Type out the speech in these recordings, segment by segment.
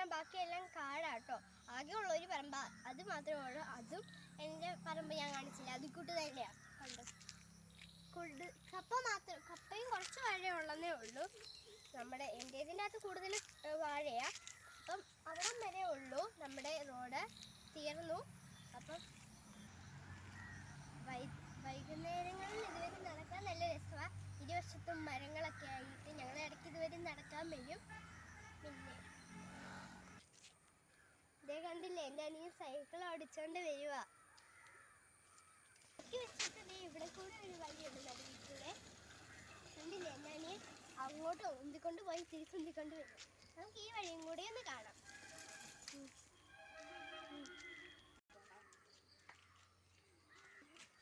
പറഞ്ഞാൽ ബാക്കിയെല്ലാം കാടാട്ടോ. ആകെയുള്ള ഒരു പറമ്പ അത് മാത്രമേ ഉള്ളൂ. അതും എൻ്റെ പറമ്പ് ഞാൻ കാണിച്ചില്ല, അത് കൂട്ട് തന്നെയാണ്. കണ്ടു കപ്പയും കുറച്ച് വാഴ ഉള്ളതേ ഉള്ളൂ. എൻ്റെ ഇതിൻ്റെ അകത്ത് കൂടുതൽ വാഴയാണ്. അപ്പം അവിടം വരെ ഉള്ളൂ നമ്മുടെ റോഡ് തീർന്നു. അപ്പം വൈകുന്നേരങ്ങളിൽ ഇതുവരെ നടക്കാൻ നല്ല രസമാണ്. ഇരുവശത്തും മരങ്ങളൊക്കെ ആയിട്ട് ഞങ്ങൾ ഇടയ്ക്ക് ഇതുവരെ നടക്കാൻ വരും. പിന്നെ ഇതേ കണ്ടില്ലേ, എൻ്റെ അനിയൻ സൈക്കിൾ ഓടിച്ചോണ്ട് വരുക. വെച്ചിട്ട് ഇവിടെ കൂടെ ഒരു വഴിയുണ്ട് നടുവിലൂടെ. കണ്ടില്ലേ, എൻ്റെ അനിയൻ അങ്ങോട്ട് ഉന്തിക്കൊണ്ട് പോയി തിരിച്ചുന്തിക്കൊണ്ട് വരും. നമുക്ക് ഈ വഴിയും കൂടെ ഒന്ന് കാണാം.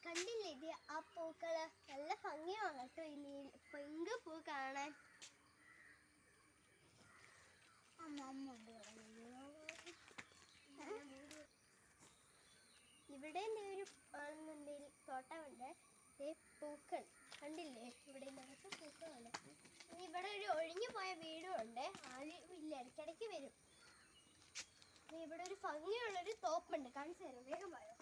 കണ്ടില്ലേ ഇത് ആ പൂക്കള് നല്ല ഭംഗിയാണ് കേട്ടോ. ഈ പിങ്ക് പൂ കാണാൻ. ഇവിടെ ഒരു തോട്ടമുണ്ട്. പൂക്കൾ കണ്ടില്ലേ, ഇവിടെ നിറച്ച് പൂക്കളുണ്ട്. ഇവിടെ ഒരു ഒഴിഞ്ഞു പോയ വീടും ഉണ്ട്. ആരും ഇല്ല, ഇടയ്ക്കിടയ്ക്ക് വരും. ഇവിടെ ഒരു ഭംഗിയുള്ളൊരു തോപ്പുണ്ട്, കാണിച്ചു തരാം, വേഗം പോയോ.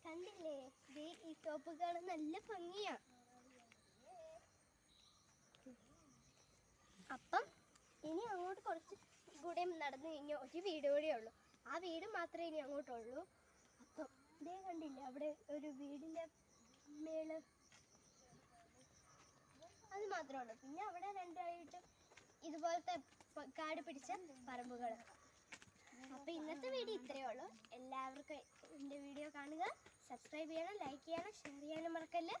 കണ്ടില്ലേ, ഈ തോപ്പ് കാണാൻ നല്ല ഭംഗിയാ. അപ്പം ഇനി അങ്ങോട്ട് കുറച്ച് കൂടെ നടന്നു കഴിഞ്ഞാൽ ഒരു വീട് കൂടെ ഉള്ളൂ. ആ വീട് മാത്രമേ ഇനി അങ്ങോട്ടുള്ളൂ. അപ്പം ഇതേ കണ്ടില്ലേ, അവിടെ ഒരു വീടിൻ്റെ മേള് അത് മാത്രമേ ഉള്ളൂ. പിന്നെ അവിടെ രണ്ടായിട്ട് ഇതുപോലത്തെ കാട് പിടിച്ച പറമ്പുകൾ. അപ്പം ഇന്നത്തെ വീഡിയോ ഇത്രയേ ഉള്ളൂ. എല്ലാവർക്കും എൻ്റെ വീഡിയോ കാണുക, സബ്സ്ക്രൈബ് ചെയ്യണം, ലൈക്ക് ചെയ്യണം, ഷെയർ ചെയ്യാനും മറക്കല്ലേ.